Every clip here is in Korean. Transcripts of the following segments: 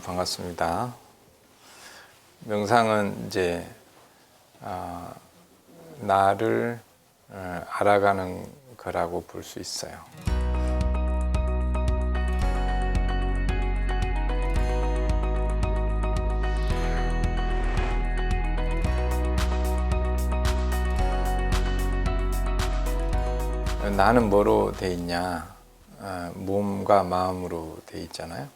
반갑습니다. 명상은 이제 나를 알아가는 거라고 볼 수 있어요. 나는 뭐로 돼 있냐? 몸과 마음으로 돼 있잖아요.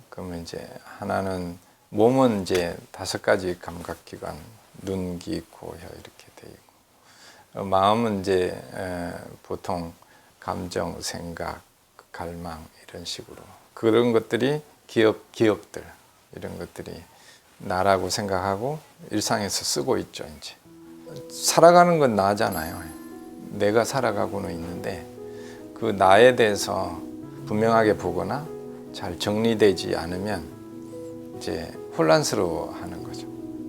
그러면 이제 하나는 몸은 이제 5가지 감각기관, 눈, 귀, 코, 혀 이렇게 돼 있고, 마음은 이제 보통 감정, 생각, 갈망 이런 식으로 그런 것들이 기업들 이런 것들이 나라고 생각하고 일상에서 쓰고 있죠. 이제 살아가는 건 나잖아요. 내가 살아가고는 있는데 그 나에 대해서 분명하게 보거나 잘 정리되지 않으면 이제 혼란스러워하는 거죠.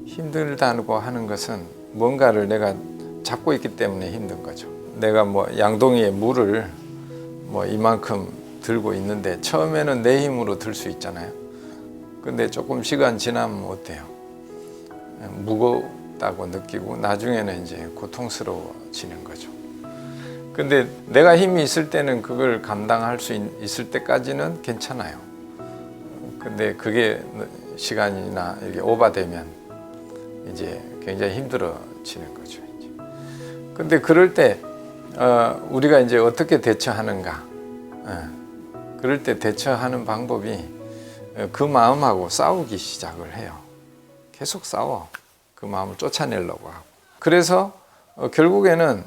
힘들다고 하는 것은 뭔가를 내가 잡고 있기 때문에 힘든 거죠. 내가 뭐 양동이에 물을 뭐 이만큼 들고 있는데 처음에는 내 힘으로 들 수 있잖아요. 근데 조금 시간 지나면 어때요? 무겁다고 느끼고 나중에는 이제 고통스러워지는 거죠. 근데 내가 힘이 있을 때는 그걸 감당할 수 있을 때까지는 괜찮아요. 근데 그게 시간이나 이렇게 오버되면 이제 굉장히 힘들어지는 거죠. 이제. 근데 그럴 때 우리가 이제 어떻게 대처하는가? 그럴 때 대처하는 방법이 그 마음하고 싸우기 시작을 해요. 계속 싸워. 그 마음을 쫓아내려고 하고. 그래서 결국에는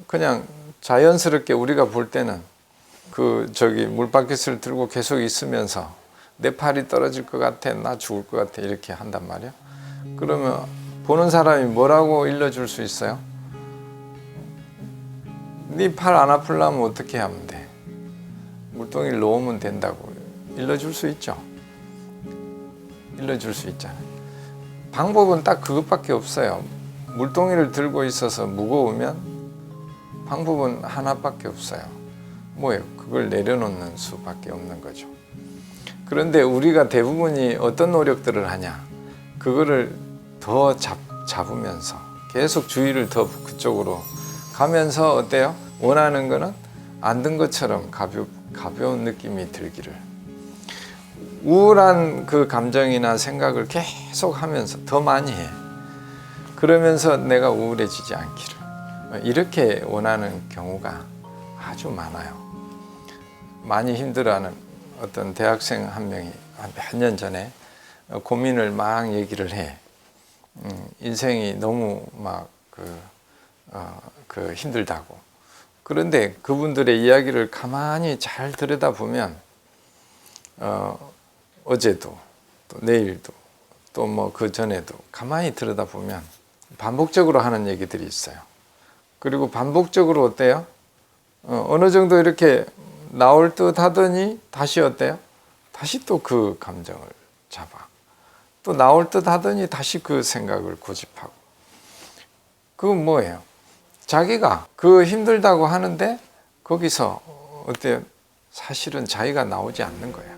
그냥 자연스럽게 우리가 볼 때는 물바켓을 들고 계속 있으면서 내 팔이 떨어질 것 같아, 나 죽을 것 같아 이렇게 한단 말이야. 그러면 보는 사람이 뭐라고 일러줄 수 있어요? 네 팔 안 아프려면 어떻게 하면 돼? 물동이를 놓으면 된다고 일러줄 수 있죠. 일러줄 수 있잖아요. 방법은 딱 그것밖에 없어요. 물동이를 들고 있어서 무거우면 방법은 하나밖에 없어요. 뭐예요? 그걸 내려놓는 수밖에 없는 거죠. 그런데 우리가 대부분이 어떤 노력들을 하냐? 그거를 더 잡으면서 계속 주의를 더 그쪽으로 가면서 어때요? 원하는 거는 안 든 것처럼 가벼운 느낌이 들기를. 우울한 그 감정이나 생각을 계속 하면서 더 많이 해. 그러면서 내가 우울해지지 않기를. 이렇게 원하는 경우가 아주 많아요. 많이 힘들어하는 어떤 대학생 한 명이 몇 년 전에 고민을 막 얘기를 해. 인생이 너무 막 힘들다고. 그런데 그분들의 이야기를 가만히 잘 들여다보면 어제도 또 내일도 또 뭐 그 전에도 가만히 들여다보면 반복적으로 하는 얘기들이 있어요. 그리고 반복적으로 어때요? 어느 정도 이렇게 나올 듯 하더니 다시 어때요? 다시 또 그 감정을 잡아. 또 나올 듯 하더니 다시 그 생각을 고집하고. 그건 뭐예요? 자기가 그 힘들다고 하는데 거기서 어때요? 사실은 자기가 나오지 않는 거야.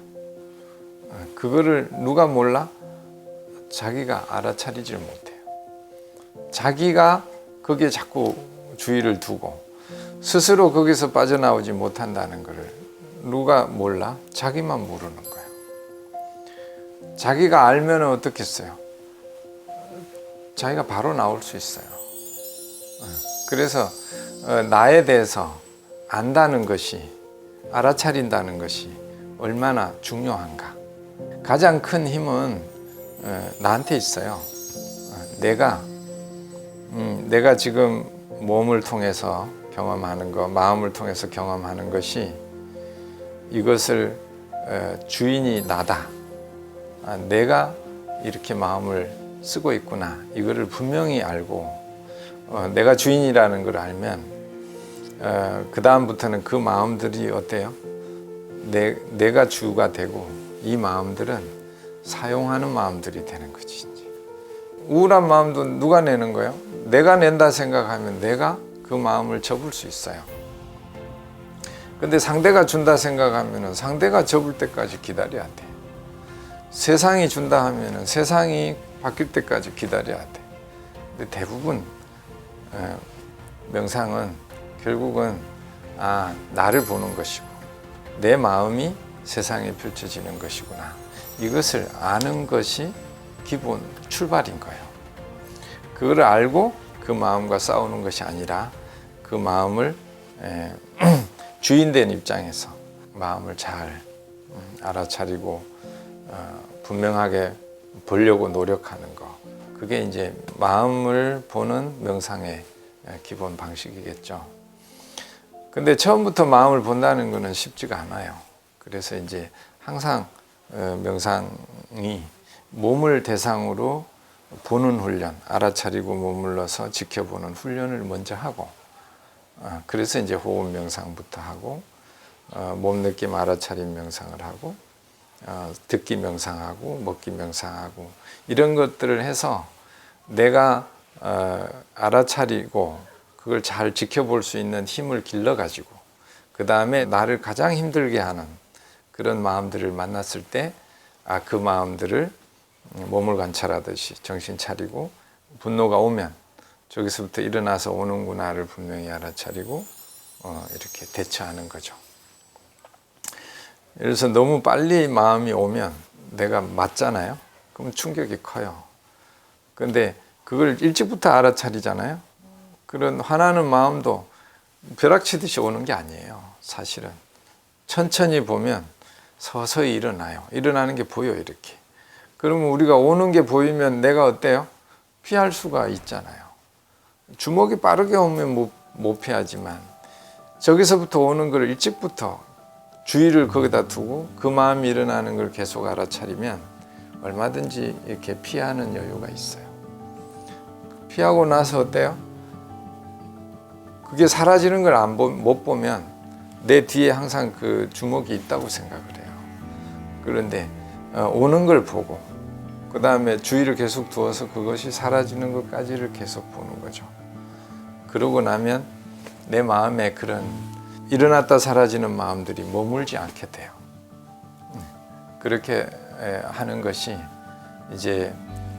그거를 누가 몰라? 자기가 알아차리질 못해요. 자기가 거기에 자꾸 주의를 두고 스스로 거기서 빠져나오지 못한다는 것을 누가 몰라? 자기만 모르는 거예요. 자기가 알면 어떻겠어요? 자기가 바로 나올 수 있어요. 그래서 나에 대해서 안다는 것이, 알아차린다는 것이 얼마나 중요한가. 가장 큰 힘은 나한테 있어요. 내가 지금 몸을 통해서 경험하는 것, 마음을 통해서 경험하는 것이 이것을 주인이 나다. 내가 이렇게 마음을 쓰고 있구나. 이거를 분명히 알고 내가 주인이라는 걸 알면 그 다음부터는 그 마음들이 어때요? 내가 주가 되고 이 마음들은 사용하는 마음들이 되는 거지. 우울한 마음도 누가 내는 거예요? 내가 낸다 생각하면 내가 그 마음을 접을 수 있어요. 근데 상대가 준다 생각하면 상대가 접을 때까지 기다려야 돼. 세상이 준다 하면은 세상이 바뀔 때까지 기다려야 돼. 근데 대부분 명상은 결국은 나를 보는 것이고 내 마음이 세상에 펼쳐지는 것이구나. 이것을 아는 것이 기본 출발인 거예요. 그걸 알고 그 마음과 싸우는 것이 아니라 그 마음을 주인된 입장에서 마음을 잘 알아차리고 분명하게 보려고 노력하는 거. 그게 이제 마음을 보는 명상의 기본 방식이겠죠. 근데 처음부터 마음을 본다는 것은 쉽지가 않아요. 그래서 이제 항상 명상이 몸을 대상으로 보는 훈련, 알아차리고 머물러서 지켜보는 훈련을 먼저 하고, 그래서 이제 호흡 명상부터 하고, 몸 느낌 알아차림 명상을 하고, 듣기 명상하고, 먹기 명상하고, 이런 것들을 해서 내가 알아차리고 그걸 잘 지켜볼 수 있는 힘을 길러가지고, 그 다음에 나를 가장 힘들게 하는 그런 마음들을 만났을 때, 그 마음들을 몸을 관찰하듯이 정신 차리고, 분노가 오면 저기서부터 일어나서 오는구나를 분명히 알아차리고 이렇게 대처하는 거죠. 예를 들어서 너무 빨리 마음이 오면 내가 맞잖아요. 그럼 충격이 커요. 근데 그걸 일찍부터 알아차리잖아요. 그런 화나는 마음도 벼락치듯이 오는 게 아니에요. 사실은 천천히 보면 서서히 일어나요. 일어나는 게 보여 이렇게. 그러면 우리가 오는 게 보이면 내가 어때요? 피할 수가 있잖아요. 주먹이 빠르게 오면 못 피하지만 저기서부터 오는 걸 일찍부터 주의를 거기다 두고 그 마음이 일어나는 걸 계속 알아차리면 얼마든지 이렇게 피하는 여유가 있어요. 피하고 나서 어때요? 그게 사라지는 걸 못 보면 내 뒤에 항상 그 주먹이 있다고 생각을 해요. 그런데 오는 걸 보고 그 다음에 주의를 계속 두어서 그것이 사라지는 것까지를 계속 보는 거죠. 그러고 나면 내 마음에 그런 일어났다 사라지는 마음들이 머물지 않게 돼요. 그렇게 하는 것이 이제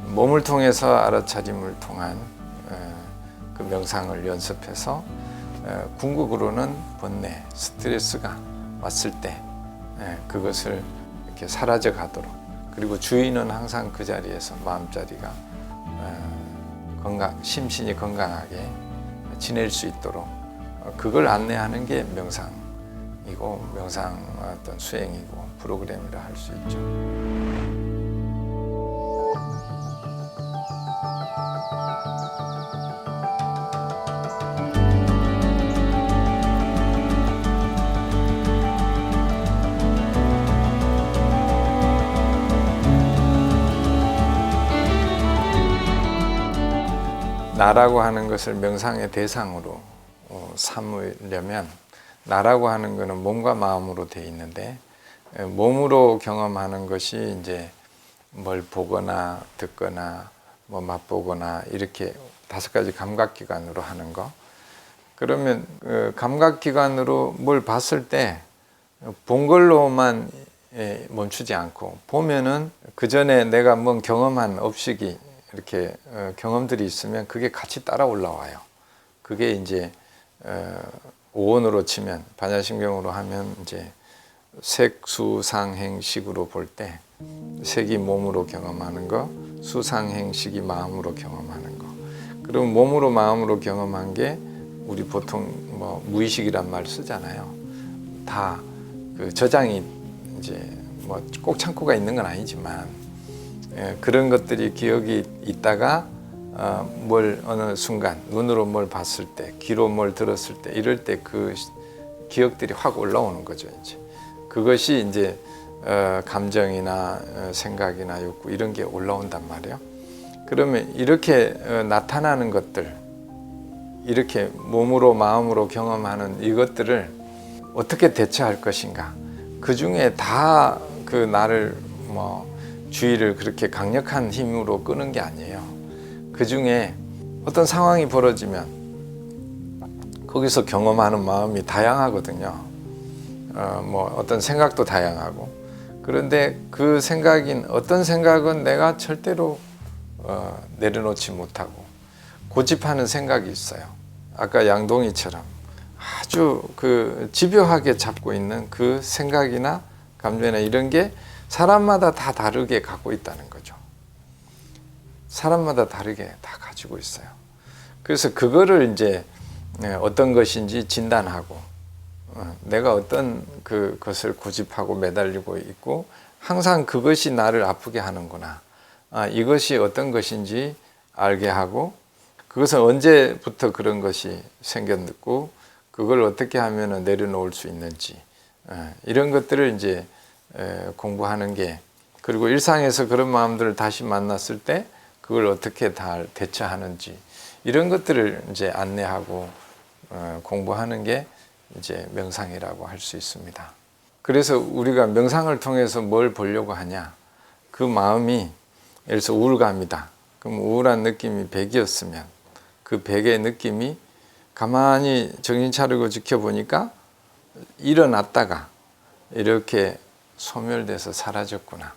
몸을 통해서 알아차림을 통한 그 명상을 연습해서 궁극으로는 번뇌, 스트레스가 왔을 때 그것을 이렇게 사라져 가도록, 그리고 주인은 항상 그 자리에서 마음자리가 심신이 건강하게 지낼 수 있도록 그걸 안내하는 게 명상이고 명상 어떤 수행이고 프로그램이라 할 수 있죠. 나라고 하는 것을 명상의 대상으로 삼으려면, 나라고 하는 것은 몸과 마음으로 되어 있는데, 몸으로 경험하는 것이 이제 뭘 보거나 듣거나 뭐 맛보거나 이렇게 5가지 감각기관으로 하는 거. 그러면 감각기관으로 뭘 봤을 때 본 걸로만 멈추지 않고 보면은 그 전에 내가 뭔 경험한 업식이 이렇게 경험들이 있으면 그게 같이 따라 올라와요. 그게 이제 오온으로 치면, 반야심경으로 하면 이제 색, 수, 상, 행, 식으로 볼 때 색이 몸으로 경험하는 거, 수, 상, 행, 식이 마음으로 경험하는 거. 그럼 몸으로 마음으로 경험한 게 우리 보통 뭐 무의식이란 말 쓰잖아요. 다 그 저장이 이제 뭐 꼭 창고가 있는 건 아니지만 그런 것들이 기억이 있다가 뭘 어느 순간 눈으로 뭘 봤을 때, 귀로 뭘 들었을 때, 이럴 때 그 기억들이 확 올라오는 거죠. 이제 그것이 이제 감정이나 생각이나 욕구 이런 게 올라온단 말이에요. 그러면 이렇게 나타나는 것들, 이렇게 몸으로 마음으로 경험하는 이것들을 어떻게 대처할 것인가. 그 중에 다 그 나를 주의를 그렇게 강력한 힘으로 끄는 게 아니에요. 그 중에 어떤 상황이 벌어지면 거기서 경험하는 마음이 다양하거든요. 뭐 어떤 생각도 다양하고, 그런데 그 생각인 어떤 생각은 내가 절대로 내려놓지 못하고 고집하는 생각이 있어요. 아까 양동이처럼 아주 그 집요하게 잡고 있는 그 생각이나 감정이나 이런 게 사람마다 다 다르게 갖고 있다는 거죠. 사람마다 다르게 다 가지고 있어요. 그래서 그거를 이제 어떤 것인지 진단하고 내가 어떤 그것을 고집하고 매달리고 있고 항상 그것이 나를 아프게 하는구나. 이것이 어떤 것인지 알게 하고 그것은 언제부터 그런 것이 생겼고 그걸 어떻게 하면 내려놓을 수 있는지 이런 것들을 이제 공부하는 게 그리고 일상에서 그런 마음들을 다시 만났을 때 그걸 어떻게 다 대처하는지 이런 것들을 이제 안내하고 공부하는 게 이제 명상이라고 할 수 있습니다. 그래서 우리가 명상을 통해서 뭘 보려고 하냐? 그 마음이 예를 들어서 우울감이다. 그럼 우울한 느낌이 100이었으면 그 100의 느낌이 가만히 정신 차리고 지켜보니까 일어났다가 이렇게 소멸돼서 사라졌구나.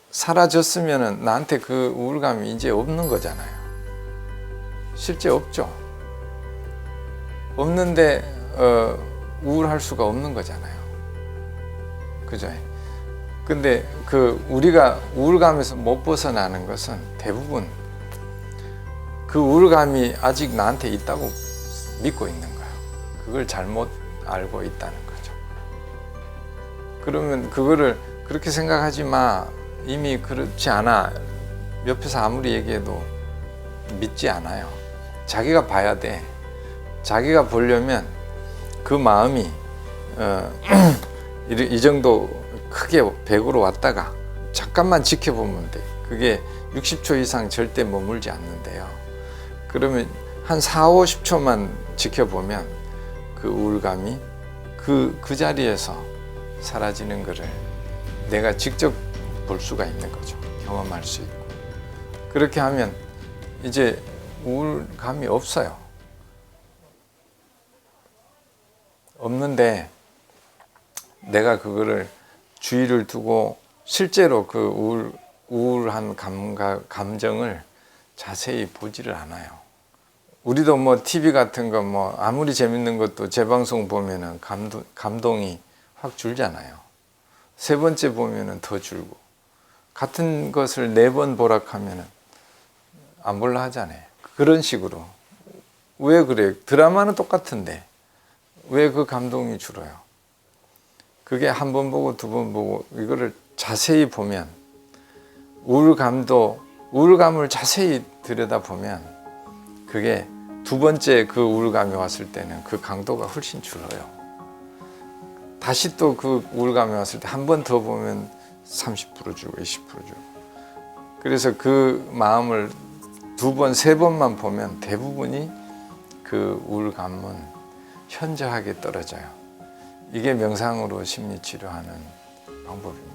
사라졌으면 나한테 그 우울감이 이제 없는 거잖아요. 실제 없죠. 없는데 우울할 수가 없는 거잖아요. 그죠? 근데 우리가 우울감에서 못 벗어나는 것은 대부분 그 우울감이 아직 나한테 있다고 믿고 있는 거예요. 그걸 잘못 알고 있다는 거죠. 그러면 그거를 그렇게 생각하지 마. 이미 그렇지 않아. 옆에서 아무리 얘기해도 믿지 않아요. 자기가 봐야 돼. 자기가 보려면 그 마음이 이 정도 크게 100으로 왔다가 잠깐만 지켜보면 돼. 그게 60초 이상 절대 머물지 않는데요. 그러면 한 4, 50초만 지켜보면 그 우울감이 그 자리에서 사라지는 것을 내가 직접 볼 수가 있는 거죠. 경험할 수 있고. 그렇게 하면 이제 우울감이 없어요. 없는데 내가 그거를 주의를 두고 실제로 그 우울한 감정을 자세히 보지를 않아요. 우리도 뭐 TV 같은 거 뭐 아무리 재밌는 것도 재방송 보면은 감동이 확 줄잖아요. 세 번째 보면은 더 줄고 같은 것을 4번 보라 하면은 안 볼라 하잖아요. 그런 식으로 왜 그래? 드라마는 똑같은데 왜 그 감동이 줄어요? 그게 한 번 보고 2번 보고 이거를 자세히 보면 우울감을 자세히 들여다보면 그게 2번째 그 우울감이 왔을 때는 그 강도가 훨씬 줄어요. 다시 또 그 우울감이 왔을 때 한 번 더 보면 30% 줄고 20% 줄고 그래서 그 마음을 2번, 3번만 보면 대부분이 그 우울감은 현저하게 떨어져요. 이게 명상으로 심리치료하는 방법입니다.